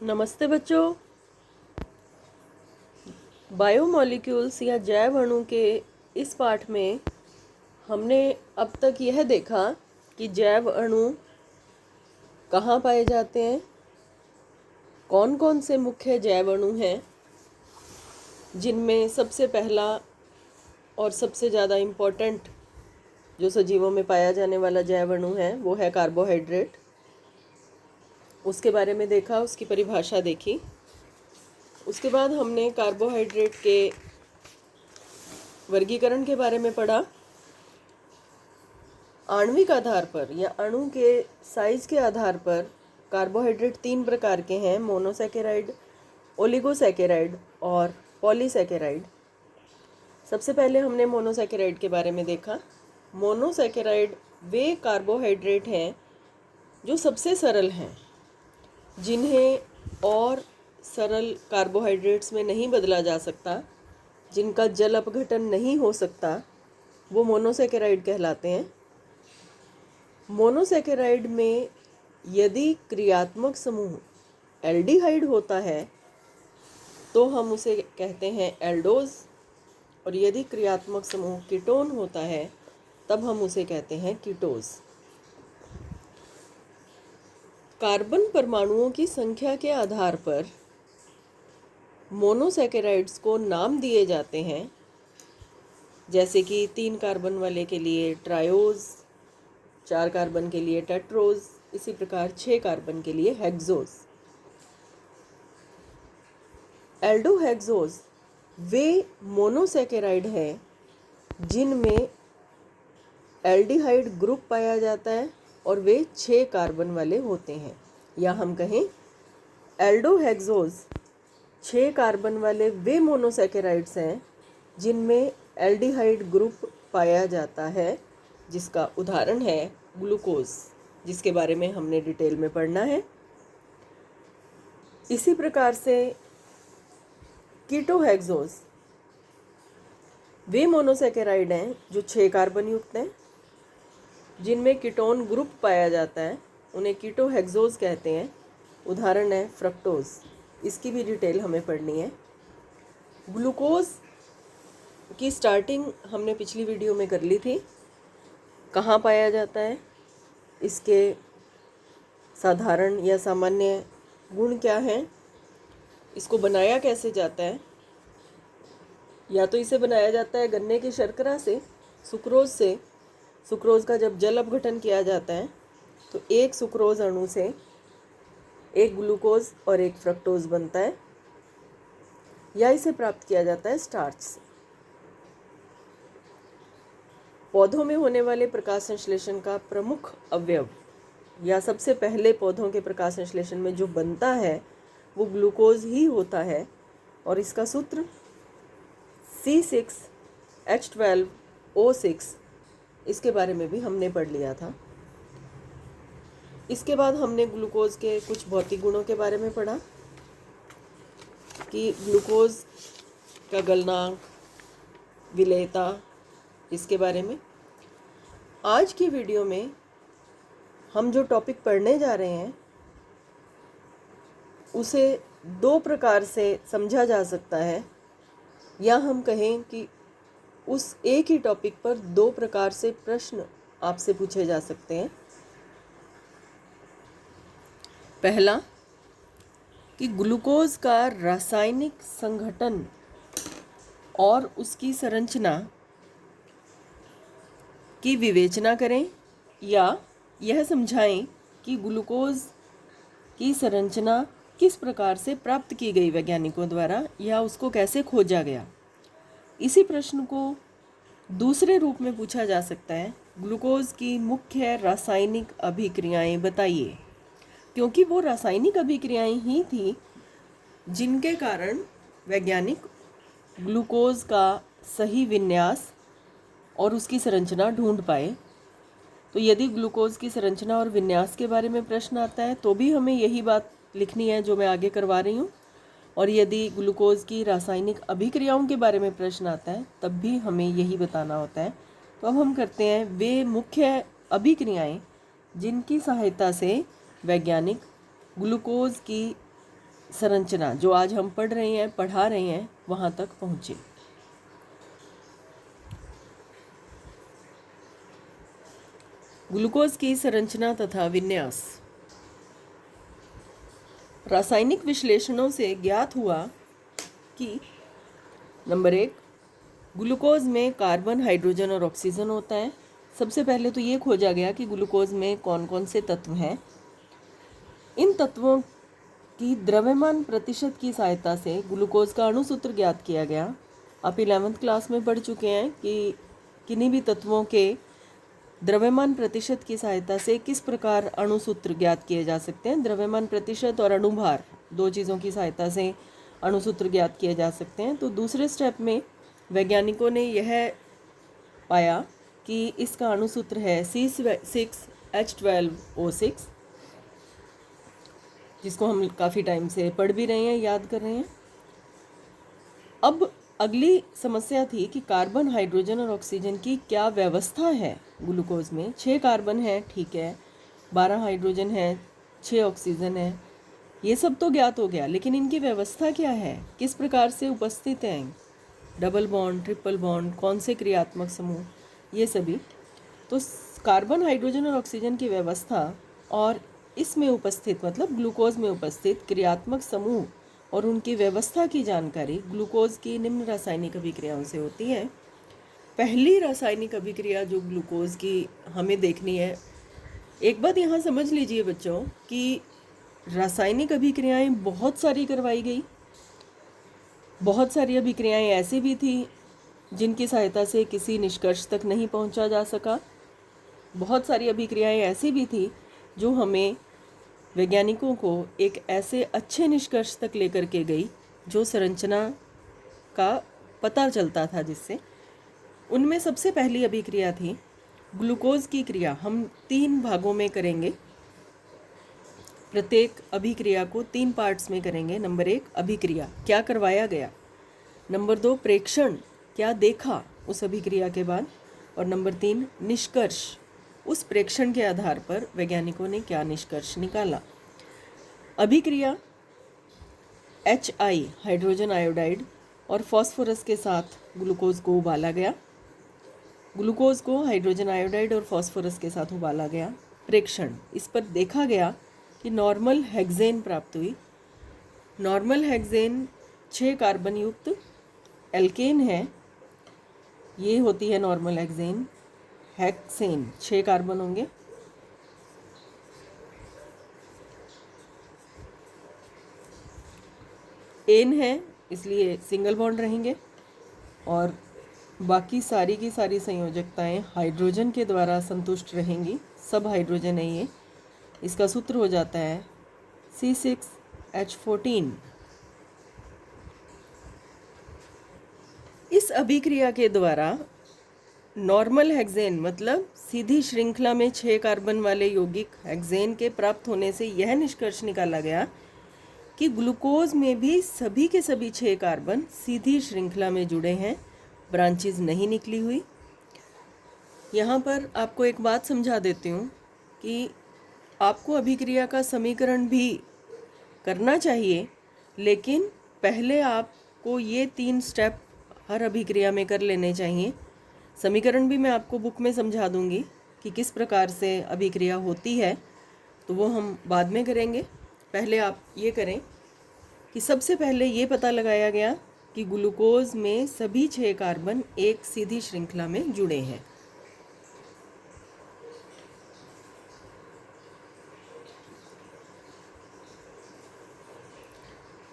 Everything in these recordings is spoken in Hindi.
नमस्ते बच्चों। बायोमॉलिक्यूल्स या जैव अणु के इस पाठ में हमने अब तक यह देखा कि जैव अणु कहाँ पाए जाते हैं, कौन कौन से मुख्य जैव अणु हैं, जिनमें सबसे पहला और सबसे ज़्यादा इम्पोर्टेंट जो सजीवों में पाया जाने वाला जैव अणु है वो है कार्बोहाइड्रेट। उसके बारे में देखा, उसकी परिभाषा देखी। उसके बाद हमने कार्बोहाइड्रेट के वर्गीकरण के बारे में पढ़ा। आणविक आधार पर या अणु के साइज के आधार पर कार्बोहाइड्रेट 3 प्रकार के हैं: मोनोसैकेराइड, ओलिगोसैकेराइड और पॉलीसैकेराइड। सबसे पहले हमने मोनोसैकेराइड के बारे में देखा। मोनोसैकेराइड वे कार्बोहाइड्रेट हैं जो सबसे सरल हैं, जिन्हें और सरल कार्बोहाइड्रेट्स में नहीं बदला जा सकता, जिनका जल अपघटन नहीं हो सकता, वो मोनोसैकेराइड कहलाते हैं। मोनोसैकेराइड में यदि क्रियात्मक समूह एल्डिहाइड होता है तो हम उसे कहते हैं एल्डोज, और यदि क्रियात्मक समूह कीटोन होता है तब हम उसे कहते हैं कीटोज। कार्बन परमाणुओं की संख्या के आधार पर मोनोसैकेराइड्स को नाम दिए जाते हैं, जैसे कि 3 कार्बन वाले के लिए ट्रायोज, 4 कार्बन के लिए टेट्रोज, इसी प्रकार 6 कार्बन के लिए हेक्सोज। एल्डोहेक्सोज वे मोनोसैकेराइड हैं जिनमें एल्डिहाइड ग्रुप पाया जाता है और वे 6 कार्बन वाले होते हैं, या हम कहें एल्डोहेक्सोज 6 कार्बन वाले वे मोनोसैकेराइड्स हैं जिनमें एल्डिहाइड ग्रुप पाया जाता है, जिसका उदाहरण है ग्लूकोज, जिसके बारे में हमने डिटेल में पढ़ना है। इसी प्रकार से कीटोहेक्सोज वे मोनोसैकेराइड हैं जो 6 कार्बन युक्त हैं, जिनमें कीटोन ग्रुप पाया जाता है, उन्हें कीटोहेक्सोज कहते हैं। उदाहरण है फ्रक्टोज, इसकी भी डिटेल हमें पढ़नी है। ग्लूकोज की स्टार्टिंग हमने पिछली वीडियो में कर ली थी। कहाँ पाया जाता है, इसके साधारण या सामान्य गुण क्या हैं, इसको बनाया कैसे जाता है। या तो इसे बनाया जाता है गन्ने की शर्करा से, सुक्रोज से। सुक्रोज का जब जल अपघटन किया जाता है तो एक सुक्रोज अणु से एक ग्लूकोज और एक फ्रक्टोज बनता है, या इसे प्राप्त किया जाता है स्टार्च से। पौधों में होने वाले प्रकाश संश्लेषण का प्रमुख अवयव या सबसे पहले पौधों के प्रकाश संश्लेषण में जो बनता है वो ग्लूकोज ही होता है, और इसका सूत्र C6H12O6, इसके बारे में भी हमने पढ़ लिया था। इसके बाद हमने ग्लूकोज के कुछ भौतिक गुणों के बारे में पढ़ा कि ग्लूकोज का गलनांक, विलेयता, इसके बारे में। आज की वीडियो में हम जो टॉपिक पढ़ने जा रहे हैं उसे 2 प्रकार से समझा जा सकता है, या हम कहें कि उस एक ही टॉपिक पर 2 प्रकार से प्रश्न आपसे पूछे जा सकते हैं। पहला कि ग्लूकोज का रासायनिक संघटन और उसकी संरचना की विवेचना करें, या यह समझाएं कि ग्लूकोज की संरचना किस प्रकार से प्राप्त की गई वैज्ञानिकों द्वारा, या उसको कैसे खोजा गया। इसी प्रश्न को दूसरे रूप में पूछा जा सकता है, ग्लूकोज की मुख्य रासायनिक अभिक्रियाएं बताइए, क्योंकि वो रासायनिक अभिक्रियाएं ही थी जिनके कारण वैज्ञानिक ग्लूकोज का सही विन्यास और उसकी संरचना ढूंढ पाए। तो यदि ग्लूकोज की संरचना और विन्यास के बारे में प्रश्न आता है तो भी हमें यही बात लिखनी है जो मैं आगे करवा रही हूँ, और यदि ग्लूकोज की रासायनिक अभिक्रियाओं के बारे में प्रश्न आता है तब भी हमें यही बताना होता है। तो अब हम करते हैं वे मुख्य अभिक्रियाएं जिनकी सहायता से वैज्ञानिक ग्लूकोज की संरचना जो आज हम पढ़ा रहे हैं वहाँ तक पहुँचे। ग्लूकोज की संरचना तथा विन्यास। रासायनिक विश्लेषणों से ज्ञात हुआ कि नंबर 1, ग्लूकोज में कार्बन, हाइड्रोजन और ऑक्सीजन होता है। सबसे पहले तो ये खोजा गया कि ग्लूकोज में कौन कौन से तत्व हैं। इन तत्वों की द्रव्यमान प्रतिशत की सहायता से ग्लूकोज का अणुसूत्र ज्ञात किया गया। आप 11वीं क्लास में पढ़ चुके हैं कि किन्हीं भी तत्वों के द्रव्यमान प्रतिशत की सहायता से किस प्रकार अणुसूत्र ज्ञात किए जा सकते हैं। द्रव्यमान प्रतिशत और अणुभार, दो चीज़ों की सहायता से अणुसूत्र ज्ञात किए जा सकते हैं। तो दूसरे स्टेप में वैज्ञानिकों ने यह पाया कि इसका अणुसूत्र है C6H12O6, जिसको हम काफ़ी टाइम से पढ़ भी रहे हैं, याद कर रहे हैं। अब अगली समस्या थी कि कार्बन, हाइड्रोजन और ऑक्सीजन की क्या व्यवस्था है ग्लूकोज में। 6 कार्बन है, ठीक है, 12 हाइड्रोजन है, 6 ऑक्सीजन है, ये सब तो ज्ञात हो गया, लेकिन इनकी व्यवस्था क्या है, किस प्रकार से उपस्थित हैं, डबल बॉन्ड, ट्रिपल बॉन्ड, कौन से क्रियात्मक समूह, ये सभी। तो कार्बन, हाइड्रोजन और ऑक्सीजन की व्यवस्था और इसमें उपस्थित मतलब ग्लूकोज में उपस्थित क्रियात्मक समूह और उनकी व्यवस्था की जानकारी ग्लूकोज की निम्न रासायनिक अभिक्रियाओं से होती है। पहली रासायनिक अभिक्रिया जो ग्लूकोज की हमें देखनी है, एक बात यहाँ समझ लीजिए बच्चों कि रासायनिक अभिक्रियाएं बहुत सारी करवाई गई। बहुत सारी अभिक्रियाएं ऐसी भी थी जिनकी सहायता से किसी निष्कर्ष तक नहीं पहुंचा जा सका। बहुत सारी अभिक्रियाएं ऐसी भी थी जो हमें, वैज्ञानिकों को, एक ऐसे अच्छे निष्कर्ष तक लेकर के गई जो संरचना का पता चलता था जिससे। उनमें सबसे पहली अभिक्रिया थी ग्लूकोज की क्रिया। हम 3 भागों में करेंगे, प्रत्येक अभिक्रिया को 3 पार्ट्स में करेंगे। नंबर 1, अभिक्रिया, क्या करवाया गया। नंबर 2, प्रेक्षण, क्या देखा उस अभिक्रिया के बाद। और नंबर 3, निष्कर्ष, उस प्रेक्षण के आधार पर वैज्ञानिकों ने क्या निष्कर्ष निकाला। अभिक्रिया HI, हाइड्रोजन आयोडाइड और फास्फोरस के साथ ग्लूकोज को उबाला गया। ग्लूकोज को हाइड्रोजन आयोडाइड और फास्फोरस के साथ उबाला गया। प्रेक्षण, इस पर देखा गया कि नॉर्मल हेक्सेन प्राप्त हुई। नॉर्मल हेक्सेन 6 कार्बन युक्त एल्केन है, ये होती है नॉर्मल हेक्सेन। 6 कार्बन होंगे। एन है, इसलिए सिंगल बॉन्ड रहेंगे और बाकी सारी की सारी संयोजकताएं हाइड्रोजन के द्वारा संतुष्ट रहेंगी। सब हाइड्रोजन है ये। इसका सूत्र हो जाता है C6H14। इस अभिक्रिया के द्वारा नॉर्मल हेक्सेन मतलब सीधी श्रृंखला में 6 कार्बन वाले यौगिक हेक्सेन के प्राप्त होने से यह निष्कर्ष निकाला गया कि ग्लूकोज में भी सभी के सभी 6 कार्बन सीधी श्रृंखला में जुड़े हैं, ब्रांचेज नहीं निकली हुई। यहाँ पर आपको एक बात समझा देती हूँ कि आपको अभिक्रिया का समीकरण भी करना चाहिए, लेकिन पहले आपको ये 3 स्टेप हर अभिक्रिया में कर लेने चाहिए। समीकरण भी मैं आपको बुक में समझा दूंगी कि किस प्रकार से अभिक्रिया होती है, तो वो हम बाद में करेंगे। पहले आप ये करें कि सबसे पहले ये पता लगाया गया कि ग्लूकोज में सभी 6 कार्बन एक सीधी श्रृंखला में जुड़े हैं।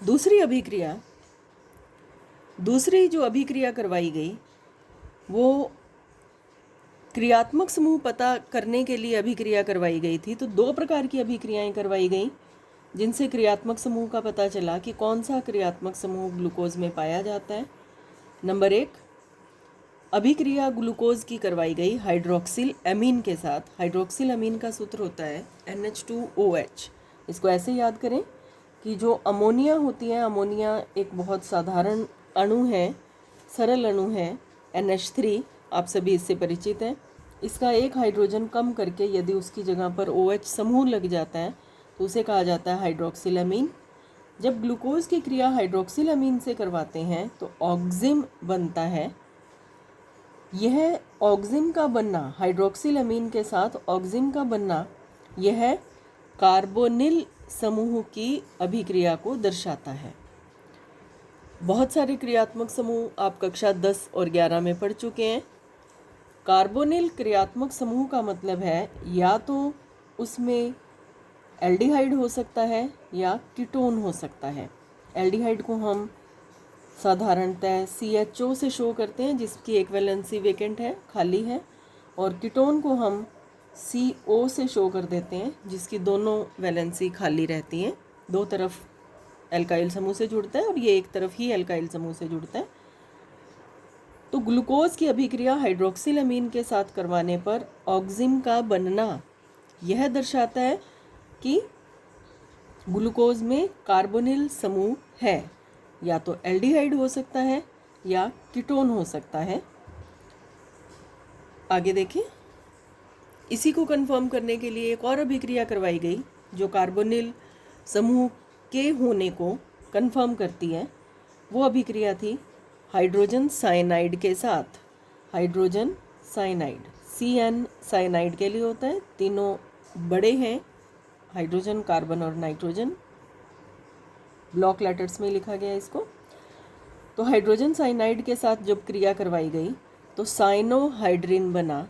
दूसरी जो अभिक्रिया करवाई गई वो क्रियात्मक समूह पता करने के लिए अभिक्रिया करवाई गई थी। तो 2 प्रकार की अभिक्रियाएं करवाई गई जिनसे क्रियात्मक समूह का पता चला कि कौन सा क्रियात्मक समूह ग्लूकोज में पाया जाता है। नंबर 1, अभिक्रिया ग्लूकोज की करवाई गई हाइड्रोक्सिल एमीन के साथ। हाइड्रोक्सिल एमीन का सूत्र होता है NH2OH। इसको ऐसे याद करें कि जो अमोनिया होती है, अमोनिया एक बहुत साधारण अणु है, सरल अणु है, NH3, आप सभी इससे परिचित हैं। इसका एक हाइड्रोजन कम करके यदि उसकी जगह पर OH समूह लग जाता है तो उसे कहा जाता है हाइड्रोक्सिल एमीन। जब ग्लूकोज की क्रिया हाइड्रोक्सिल अमीन से करवाते हैं तो ऑक्जिम बनता है। यह ऑक्जिम का बनना, हाइड्रोक्सिल अमीन के साथ ऑक्जिम का बनना, यह कार्बोनिल समूह की अभिक्रिया को दर्शाता है। बहुत सारे क्रियात्मक समूह आप कक्षा 10 और 11 में पढ़ चुके हैं। कार्बोनिल क्रियात्मक समूह का मतलब है या तो उसमें एल्डिहाइड हो सकता है या कीटोन हो सकता है। एल्डिहाइड को हम साधारणतः CHO से शो करते हैं जिसकी एक वैलेंसी वेकेंट है, खाली है, और कीटोन को हम CO से शो कर देते हैं जिसकी दोनों वैलेंसी खाली रहती हैं। दो तरफ एल्काइल समूह से जुड़ता है और ये एक तरफ ही एल्काइल समूह से जुड़ता है। तो ग्लूकोज की अभिक्रिया हाइड्रोक्सिल अमीन के साथ करवाने पर ऑक्जिम का बनना यह दर्शाता है कि ग्लूकोज में कार्बोनिल समूह है, या तो एल्डिहाइड हो सकता है या कीटोन हो सकता है। आगे देखें, इसी को कंफर्म करने के लिए एक और अभिक्रिया करवाई गई जो कार्बोनिल समूह के होने को कंफर्म करती है। वो अभिक्रिया थी हाइड्रोजन साइनाइड के साथ। हाइड्रोजन साइनाइड CN साइनाइड के लिए होता है। तीनों बड़े हैं, हाइड्रोजन, कार्बन और नाइट्रोजन, ब्लॉक लेटर्स में लिखा गया इसको। तो हाइड्रोजन साइनाइड के साथ जब क्रिया करवाई गई तो साइनोहाइड्रिन बना।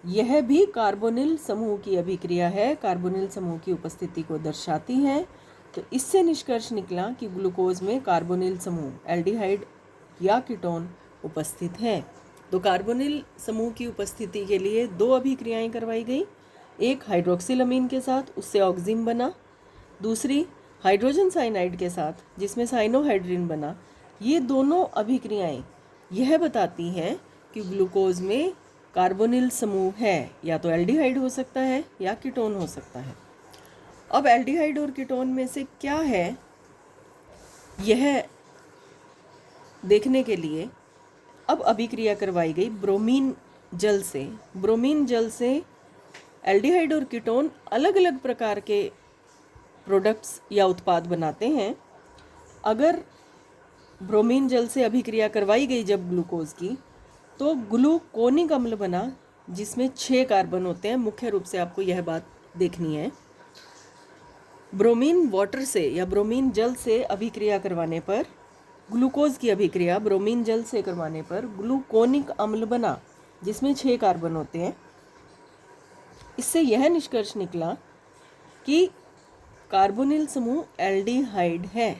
यह भी कार्बोनिल समूह की अभिक्रिया है, कार्बोनिल समूह की उपस्थिति को दर्शाती है। तो इससे निष्कर्ष निकला कि ग्लूकोज में कार्बोनिल समूह एल्डिहाइड या कीटोन उपस्थित है। तो कार्बोनिल समूह की उपस्थिति के लिए दो अभिक्रियाएं करवाई गई, एक हाइड्रोक्सिल अमीन के साथ, उससे ऑक्जिम बना, दूसरी हाइड्रोजन साइनाइड के साथ जिसमें साइनोहाइड्रिन बना। ये दोनों अभिक्रियाएं यह बताती हैं कि ग्लूकोज में कार्बोनिल समूह है, या तो एल्डिहाइड हो सकता है या कीटोन हो सकता है। अब एल्डिहाइड और कीटोन में से क्या है यह देखने के लिए अब अभिक्रिया करवाई गई ब्रोमीन जल से। ब्रोमीन जल से एल्डिहाइड और कीटोन अलग अलग प्रकार के प्रोडक्ट्स या उत्पाद बनाते हैं। अगर ब्रोमीन जल से अभिक्रिया करवाई गई जब ग्लूकोज की, तो ग्लूकोनिक अम्ल बना जिसमें 6 कार्बन होते हैं। मुख्य रूप से आपको यह बात देखनी है। ब्रोमीन वाटर से या ब्रोमीन जल से अभिक्रिया करवाने पर, ग्लूकोज की अभिक्रिया ब्रोमीन जल से करवाने पर ग्लूकोनिक अम्ल बना जिसमें 6 कार्बन होते हैं। इससे यह निष्कर्ष निकला कि कार्बोनिल समूह एल्डिहाइड है।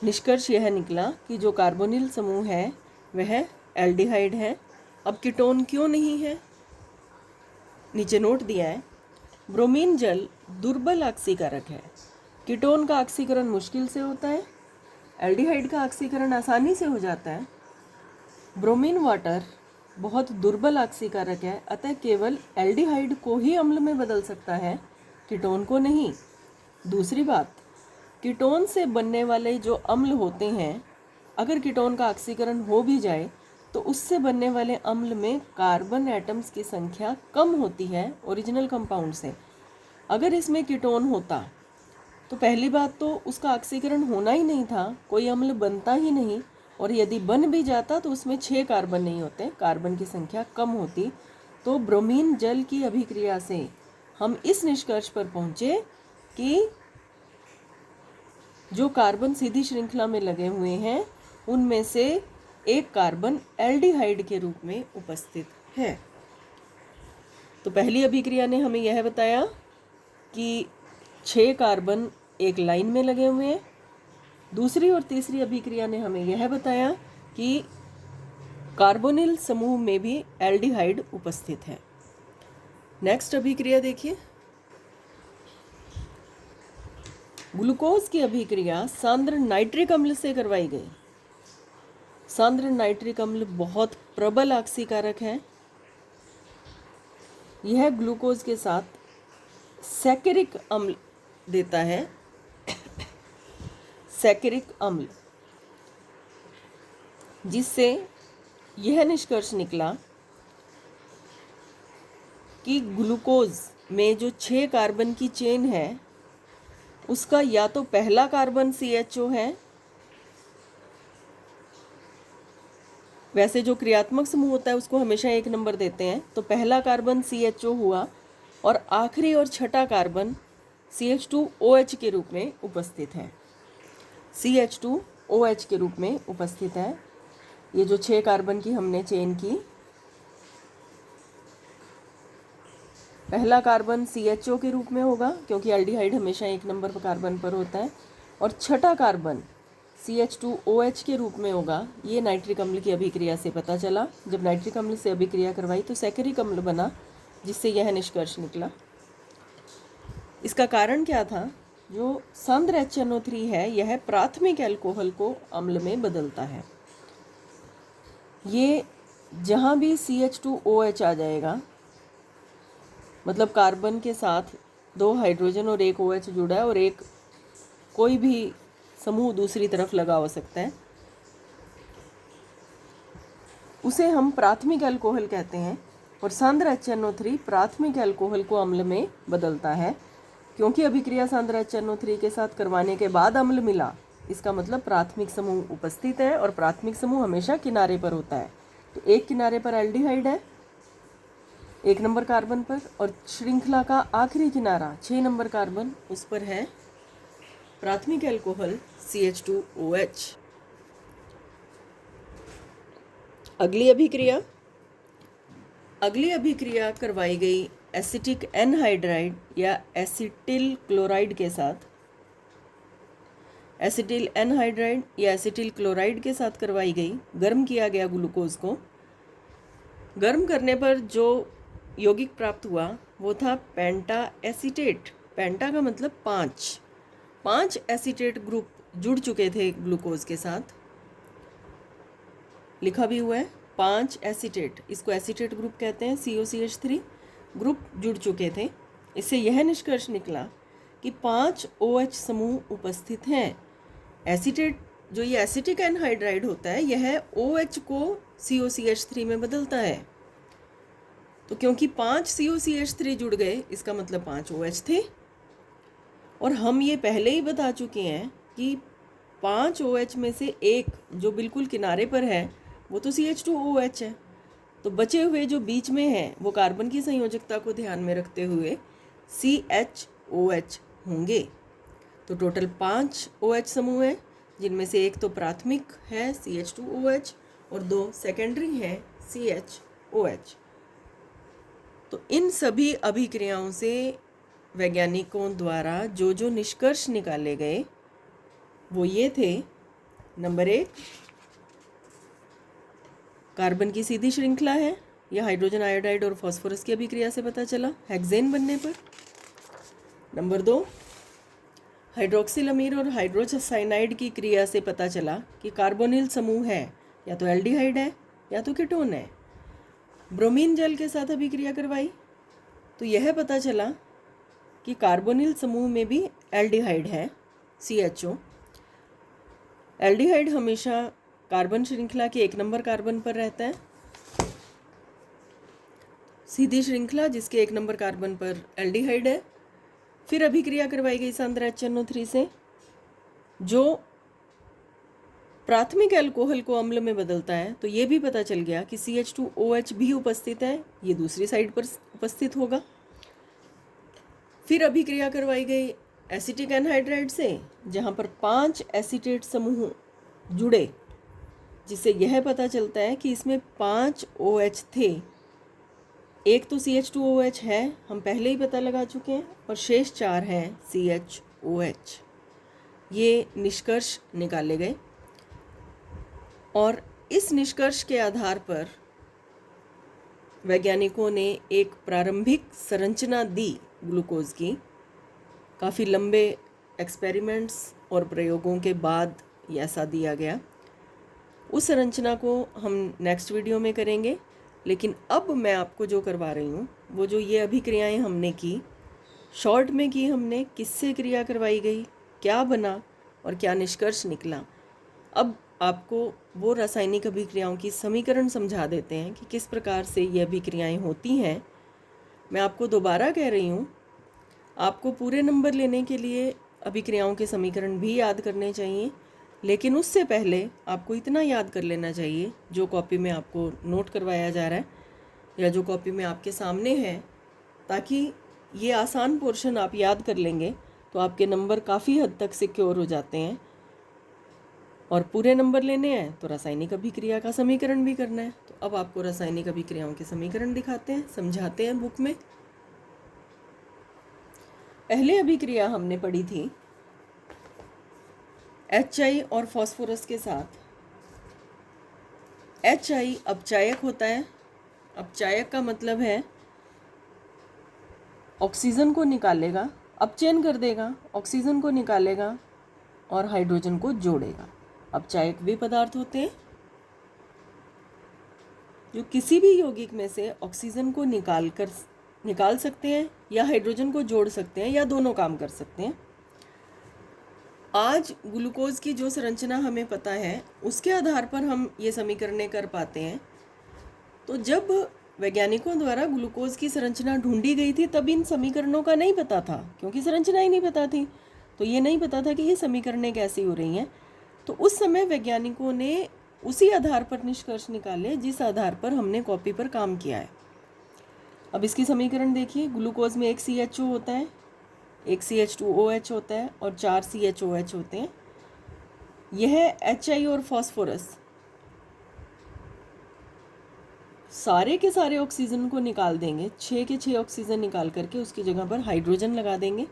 निष्कर्ष यह निकला कि जो कार्बोनिल समूह है वह एल्डिहाइड है। अब कीटोन क्यों नहीं है, नीचे नोट दिया है। ब्रोमीन जल दुर्बल ऑक्सीकारक है। कीटोन का ऑक्सीकरण मुश्किल से होता है, एल्डिहाइड का ऑक्सीकरण आसानी से हो जाता है। ब्रोमीन वाटर बहुत दुर्बल ऑक्सीकारक है, अतः केवल एल्डिहाइड को ही अम्ल में बदल सकता है, कीटोन को नहीं। दूसरी बात, कीटोन से बनने वाले जो अम्ल होते हैं, अगर कीटोन का ऑक्सीकरण हो भी जाए तो उससे बनने वाले अम्ल में कार्बन एटम्स की संख्या कम होती है ओरिजिनल कंपाउंड से। अगर इसमें कीटोन होता तो पहली बात तो उसका ऑक्सीकरण होना ही नहीं था, कोई अम्ल बनता ही नहीं, और यदि बन भी जाता तो उसमें 6 कार्बन नहीं होते, कार्बन की संख्या कम होती। तो ब्रोमीन जल की अभिक्रिया से हम इस निष्कर्ष पर पहुँचे कि जो कार्बन सीधी श्रृंखला में लगे हुए हैं उनमें से एक कार्बन एल्डिहाइड के रूप में उपस्थित है। तो पहली अभिक्रिया ने हमें यह बताया कि 6 कार्बन एक लाइन में लगे हुए हैं। दूसरी और तीसरी अभिक्रिया ने हमें यह बताया कि कार्बोनिल समूह में भी एल्डिहाइड उपस्थित है। नेक्स्ट अभिक्रिया देखिए, ग्लूकोज की अभिक्रिया सांद्र नाइट्रिक अम्ल से करवाई गई। सांद्र नाइट्रिक अम्ल बहुत प्रबल ऑक्सीकारक है। यह ग्लूकोज के साथ सैकरिक अम्ल देता है, सैकरिक अम्ल, जिससे यह निष्कर्ष निकला कि ग्लूकोज में जो 6 कार्बन की चेन है उसका या तो पहला कार्बन CHO है, वैसे जो क्रियात्मक समूह होता है उसको हमेशा 1 नंबर देते हैं, तो पहला कार्बन CHO हुआ और आखिरी और छठा कार्बन CH2OH के रूप में उपस्थित है। CH2OH के रूप में उपस्थित है। ये जो 6 कार्बन की हमने चेन की, पहला कार्बन CHO के रूप में होगा क्योंकि एल्डिहाइड हमेशा 1 नंबर पर कार्बन पर होता है, और छठा कार्बन CH2OH के रूप में होगा। ये नाइट्रिक अम्ल की अभिक्रिया से पता चला। जब नाइट्रिक अम्ल से अभिक्रिया करवाई तो सैकरिक अम्ल बना, जिससे यह निष्कर्ष निकला। इसका कारण क्या था? जो सांद्र HNO3 है यह प्राथमिक अल्कोहल को अम्ल में बदलता है। ये जहाँ भी CH2OH आ जाएगा, मतलब कार्बन के साथ 2 हाइड्रोजन और 1 OH जुड़ा है और एक कोई भी समूह दूसरी तरफ लगा हो सकता है, उसे हम प्राथमिक अल्कोहल कहते हैं। और सांद्र HNO3 प्राथमिक अल्कोहल को अम्ल में बदलता है। क्योंकि अभिक्रिया सांद्र HNO3 के साथ करवाने के बाद अम्ल मिला, इसका मतलब प्राथमिक समूह उपस्थित है, और प्राथमिक समूह हमेशा किनारे पर होता है। तो एक किनारे पर एल्डिहाइड है 1 नंबर कार्बन पर, और श्रृंखला का आखिरी किनारा 6 नंबर कार्बन, उस पर है प्राथमिक अल्कोहल CH2OH। अगली अभिक्रिया करवाई गई एसिटिक एनहाइड्राइड या एसिटिल क्लोराइड के साथ। एसिटिल एनहाइड्राइड या एसिटिल क्लोराइड के साथ करवाई गई। गर्म किया गया ग्लूकोज को। गर्म करने पर जो यौगिक प्राप्त हुआ वो था पेंटा एसीटेट। पेंटा का मतलब 5 एसीटेट ग्रुप जुड़ चुके थे ग्लूकोज के साथ। लिखा भी हुआ है 5 एसीटेट, इसको एसीटेट ग्रुप कहते हैं। COCH3 ग्रुप जुड़ चुके थे। इससे यह निष्कर्ष निकला कि 5 OH समूह उपस्थित हैं। एसीटेट जो ये एसिटिक एनहाइड्राइड होता है यह OH को COCH3 में बदलता है। तो क्योंकि 5 COCH3 जुड़ गए, इसका मतलब 5 OH थे। और हम ये पहले ही बता चुके हैं कि 5 OH में से एक जो बिल्कुल किनारे पर है वो तो CH2OH है। तो बचे हुए जो बीच में हैं वो कार्बन की संयोजकता को ध्यान में रखते हुए CHOH होंगे। तो टोटल 5 OH समूह हैं, जिनमें से एक तो प्राथमिक है CH2OH और 2 सेकेंडरी हैं CHOH। तो इन सभी अभिक्रियाओं से वैज्ञानिकों द्वारा जो जो निष्कर्ष निकाले गए वो ये थे। नंबर 1, कार्बन की सीधी श्रृंखला है, यह हाइड्रोजन आयोडाइड और फास्फोरस की अभिक्रिया से पता चला हेक्सेन बनने पर। नंबर 2, हाइड्रोक्सिल अमीर और हाइड्रोसाइनाइड की क्रिया से पता चला कि कार्बोनिल समूह है, या तो एल्डिहाइड है या तो कीटोन है। ब्रोमीन जल के साथ अभिक्रिया करवाई तो यह पता चला कि कार्बोनिल समूह में भी एल्डिहाइड है CHO। एल्डिहाइड हमेशा कार्बन श्रृंखला के 1 नंबर कार्बन पर रहता है। सीधी श्रृंखला जिसके 1 नंबर कार्बन पर एल्डिहाइड है। फिर अभिक्रिया करवाई गई सांद्र HNO3 से, जो प्राथमिक अल्कोहल को अम्ल में बदलता है। तो ये भी पता चल गया कि CH2OH भी उपस्थित है, ये दूसरी साइड पर उपस्थित होगा। फिर अभिक्रिया करवाई गई एसिटिक एनहाइड्राइड से, जहाँ पर 5 एसीटेट समूह जुड़े, जिससे यह पता चलता है कि इसमें 5 OH थे। एक तो CH2OH है, हम पहले ही पता लगा चुके हैं, और शेष 4 हैं CHOH। ये निष्कर्ष निकाले गए और इस निष्कर्ष के आधार पर वैज्ञानिकों ने एक प्रारंभिक संरचना दी ग्लूकोज की। काफ़ी लंबे एक्सपेरिमेंट्स और प्रयोगों के बाद ऐसा दिया गया। उस संरचना को हम नेक्स्ट वीडियो में करेंगे, लेकिन अब मैं आपको जो करवा रही हूँ वो जो ये अभिक्रियाएं हमने की, शॉर्ट में की हमने, किससे क्रिया करवाई गई, क्या बना और क्या निष्कर्ष निकला। अब आपको वो रासायनिक अभिक्रियाओं की समीकरण समझा देते हैं कि किस प्रकार से ये अभिक्रियाएं होती हैं। मैं आपको दोबारा कह रही हूँ, आपको पूरे नंबर लेने के लिए अभिक्रियाओं के समीकरण भी याद करने चाहिए, लेकिन उससे पहले आपको इतना याद कर लेना चाहिए जो कॉपी में आपको नोट करवाया जा रहा है या जो कॉपी में आपके सामने है, ताकि ये आसान पोर्शन आप याद कर लेंगे तो आपके नंबर काफ़ी हद तक सिक्योर हो जाते हैं। और पूरे नंबर लेने हैं तो रासायनिक अभिक्रिया का समीकरण भी करना है। तो अब आपको रासायनिक अभिक्रियाओं के समीकरण दिखाते हैं, समझाते हैं बुक में। पहले अभिक्रिया हमने पढ़ी थी HI और फास्फोरस के साथ। HI अपचायक होता है। अपचायक का मतलब है ऑक्सीजन को निकालेगा, अपचयन कर देगा, ऑक्सीजन को निकालेगा और हाइड्रोजन को जोड़ेगा। अपचायक वे पदार्थ होते हैं जो किसी भी यौगिक में से ऑक्सीजन को निकाल सकते हैं या हाइड्रोजन को जोड़ सकते हैं या दोनों काम कर सकते हैं। आज ग्लूकोज की जो संरचना हमें पता है उसके आधार पर हम ये समीकरणें कर पाते हैं। तो जब वैज्ञानिकों द्वारा ग्लूकोज की संरचना ढूंढी गई थी तब इन समीकरणों का नहीं पता था, क्योंकि संरचना ही नहीं पता थी। तो ये नहीं पता था कि ये समीकरणें कैसी हो रही हैं। तो उस समय वैज्ञानिकों ने उसी आधार पर निष्कर्ष निकाले जिस आधार पर हमने कॉपी पर काम किया है। अब इसकी समीकरण देखिए। ग्लूकोज में एक CHO होता है, एक CH2OH होता है और 4 CHOH होते हैं। यह HI और फास्फोरस सारे के सारे ऑक्सीजन को निकाल देंगे, 6 के 6 ऑक्सीजन निकाल करके उसकी जगह पर हाइड्रोजन लगा देंगे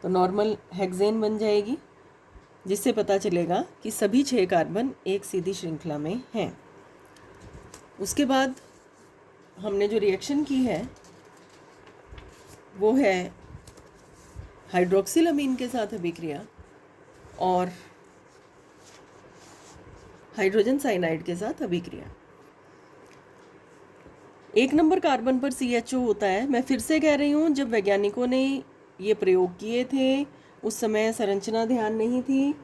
तो नॉर्मल हेक्सेन बन जाएगी, जिससे पता चलेगा कि सभी 6 कार्बन एक सीधी श्रृंखला में हैं। उसके बाद हमने जो रिएक्शन की है वो है हाइड्रोक्सिल अमीन के साथ अभिक्रिया और हाइड्रोजन साइनाइड के साथ अभिक्रिया। 1 नंबर कार्बन पर CHO होता है। मैं फिर से कह रही हूँ, जब वैज्ञानिकों ने ये प्रयोग किए थे उस समय संरचना ध्यान नहीं थी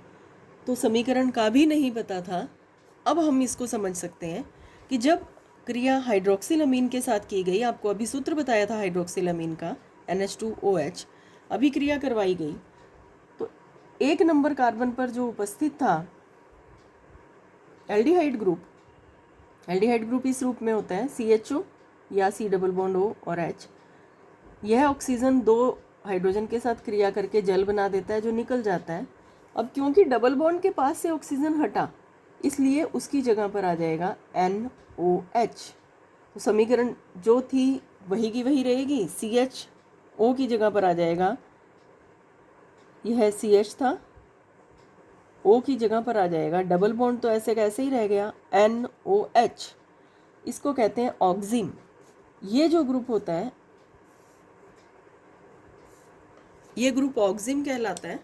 तो समीकरण का भी नहीं पता था। अब हम इसको समझ सकते हैं कि जब क्रिया हाइड्रोक्सिल अमीन के साथ की गई, आपको अभी सूत्र बताया था हाइड्रोक्सिल अमीन का NH2OH, अभिक्रिया करवाई गई तो 1 नंबर कार्बन पर जो उपस्थित था एल्डिहाइड ग्रुप इस रूप में होता है CHO या C डबल बॉन्ड O और H। यह ऑक्सीजन 2 हाइड्रोजन के साथ क्रिया करके जल बना देता है जो निकल जाता है। अब क्योंकि डबल बॉन्ड के पास से ऑक्सीजन हटा इसलिए उसकी जगह पर आ जाएगा NOH। तो समीकरण जो थी वही की वही रहेगी, CHO की जगह पर आ जाएगा, यह CH था, O की जगह पर आ जाएगा, डबल बॉन्ड तो ऐसे कैसे ही रह गया, NOH। इसको कहते हैं ऑक्सिम। ये जो ग्रुप होता है ये ग्रुप ऑक्सिम कहलाता है।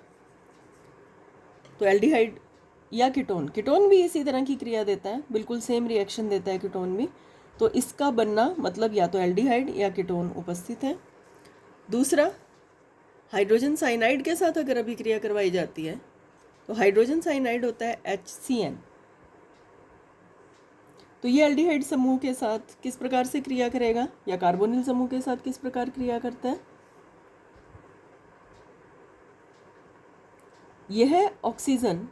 तो एल्डिहाइड या कीटोन भी इसी तरह की क्रिया देता है, बिल्कुल सेम रिएक्शन देता है कीटोन भी। तो इसका बनना मतलब या तो एल्डिहाइड या कीटोन उपस्थित है। दूसरा, हाइड्रोजन साइनाइड के साथ अगर अभिक्रिया करवाई जाती है तो हाइड्रोजन साइनाइड होता है HCN। तो ये एल्डिहाइड समूह के साथ किस प्रकार से क्रिया करेगा या कार्बोनिल समूह के साथ किस प्रकार क्रिया करता है। यह ऑक्सीजन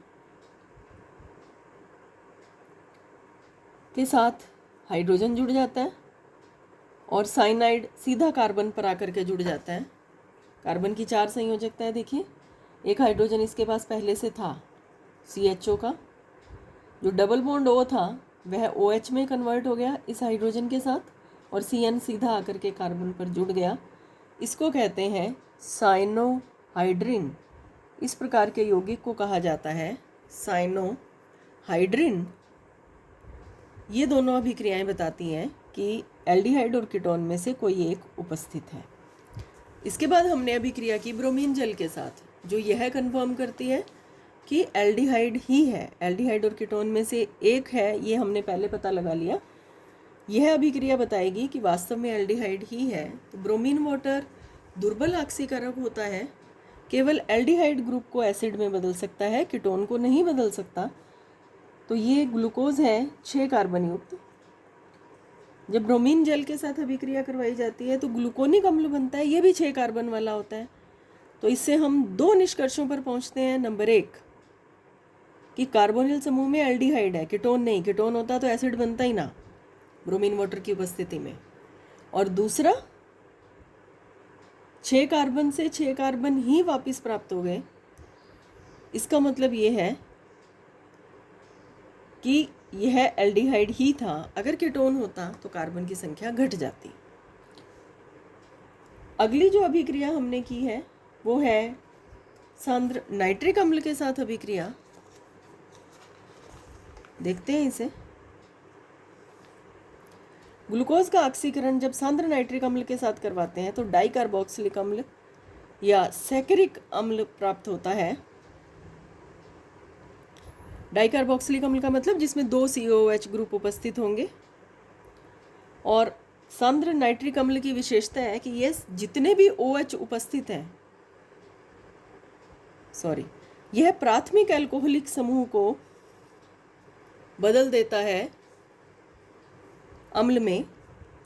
के साथ हाइड्रोजन जुड़ जाता है और साइनाइड सीधा कार्बन पर आकर के जुड़ जाता है। कार्बन की 4 संयोजकता है, देखिए। एक हाइड्रोजन इसके पास पहले से था CHO का, जो डबल बॉन्ड O था वह OH में कन्वर्ट हो गया इस हाइड्रोजन के साथ और CN सीधा आकर के कार्बन पर जुड़ गया। इसको कहते हैं साइनोहाइड्रिन। इस प्रकार के यौगिक को कहा जाता है साइनोहाइड्रिन। ये दोनों अभिक्रियाएं बताती हैं कि एल्डिहाइड और कीटोन में से कोई एक उपस्थित है। इसके बाद हमने अभिक्रिया की ब्रोमीन जल के साथ, जो यह कंफर्म करती है कि एल्डिहाइड ही है, एल्डिहाइड और कीटोन में से एक है, ये हमने पहले पता लगा लिया। यह अभिक्रिया बताएगी कि वास्तव में एल्डिहाइड ही है। तो ब्रोमीन वाटर दुर्बल ऑक्सीकारक होता है, केवल एल्डिहाइड ग्रुप को एसिड में बदल सकता है, कीटोन को नहीं बदल सकता। तो ये ग्लूकोज है 6 कार्बन युक्त। जब ब्रोमीन जल के साथ अभिक्रिया करवाई जाती है तो ग्लूकोनिक अम्ल बनता है, ये भी 6 कार्बन वाला होता है। तो इससे हम दो निष्कर्षों पर पहुंचते हैं। नंबर 1 कि कार्बोनिल समूह में एल्डिहाइड है, कीटोन नहीं। कीटोन होता तो एसिड बनता ही ना ब्रोमीन वाटर की उपस्थिति में। और दूसरा 6 कार्बन से 6 कार्बन ही वापस प्राप्त हो गए। इसका मतलब ये है कि यह एल्डिहाइड ही था। अगर कीटोन होता तो कार्बन की संख्या घट जाती। अगली जो अभिक्रिया हमने की है वो है सांद्र नाइट्रिक अम्ल के साथ अभिक्रिया। देखते हैं इसे। ग्लूकोज का ऑक्सीकरण जब सांद्र नाइट्रिक अम्ल के साथ करवाते हैं तो डाइकार्बोक्सिलिक अम्ल या सैकरिक अम्ल प्राप्त होता है। डाइकार्बोक्सिलिक अम्ल का मतलब जिसमें 2 COOH ग्रुप उपस्थित होंगे। और सांद्र नाइट्रिक अम्ल की विशेषता है कि ये जितने भी OH उपस्थित हैं, यह प्राथमिक अल्कोहलिक समूह को बदल देता है अम्ल में।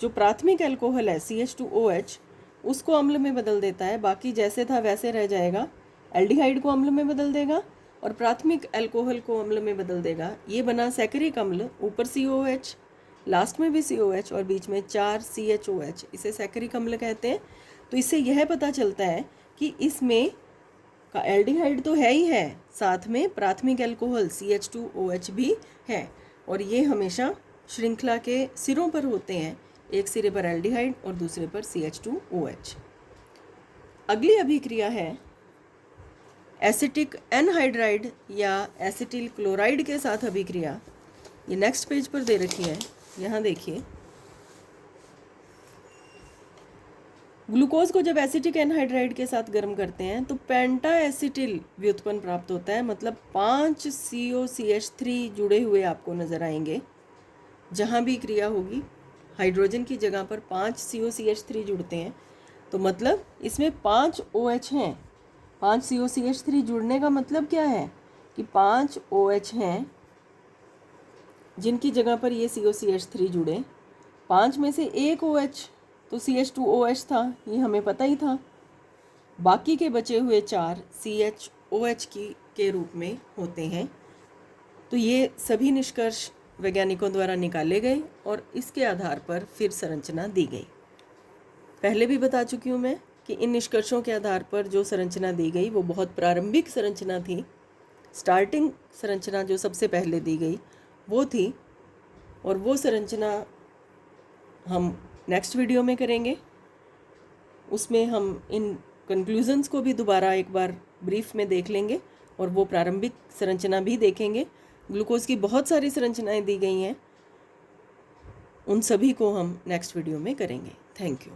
जो प्राथमिक अल्कोहल है CH2OH उसको अम्ल में बदल देता है। बाकी जैसे था वैसे रह जाएगा। एल्डिहाइड को अम्ल में बदल देगा और प्राथमिक अल्कोहल को अम्ल में बदल देगा। ये बना सैकरिक अम्ल। ऊपर COH, लास्ट में भी COH और बीच में 4 CHOH। इसे सैकरिक अम्ल कहते हैं। तो इससे यह पता चलता है कि इसमें का एल्डिहाइड तो है ही है, साथ में प्राथमिक अल्कोहल CH2OH भी है। और ये हमेशा श्रृंखला के सिरों पर होते हैं, एक सिरे पर एल्डिहाइड और दूसरे पर CH2OH। अगली अभिक्रिया है एसिटिक एनहाइड्राइड या एसिटिल क्लोराइड के साथ अभिक्रिया। ये नेक्स्ट पेज पर दे रखी है, यहाँ देखिए। ग्लूकोज को जब एसिटिक एनहाइड्राइड के साथ गर्म करते हैं तो पेंटा एसिटिल व्युत्पन्न प्राप्त होता है। मतलब 5 COCH3 जुड़े हुए आपको नजर आएंगे। जहाँ भी क्रिया होगी हाइड्रोजन की जगह पर 5 COCH3 जुड़ते हैं। तो मतलब इसमें 5 OH हैं। 5 COCH3 जुड़ने का मतलब क्या है कि 5 OH हैं जिनकी जगह पर ये COCH3 जुड़े। 5 में से एक OH तो CH2OH था, ये हमें पता ही था। बाकी के बचे हुए 4 CHOH के रूप में होते हैं। तो ये सभी निष्कर्ष वैज्ञानिकों द्वारा निकाले गए और इसके आधार पर फिर संरचना दी गई। पहले भी बता चुकी हूँ मैं कि इन निष्कर्षों के आधार पर जो संरचना दी गई वो बहुत प्रारंभिक संरचना थी। स्टार्टिंग संरचना जो सबसे पहले दी गई वो थी, और वो संरचना हम नेक्स्ट वीडियो में करेंगे। उसमें हम इन कंक्लूजन्स को भी दोबारा एक बार ब्रीफ में देख लेंगे और वो प्रारंभिक संरचना भी देखेंगे। ग्लूकोज की बहुत सारी संरचनाएं दी गई हैं, उन सभी को हम नेक्स्ट वीडियो में करेंगे। Thank you.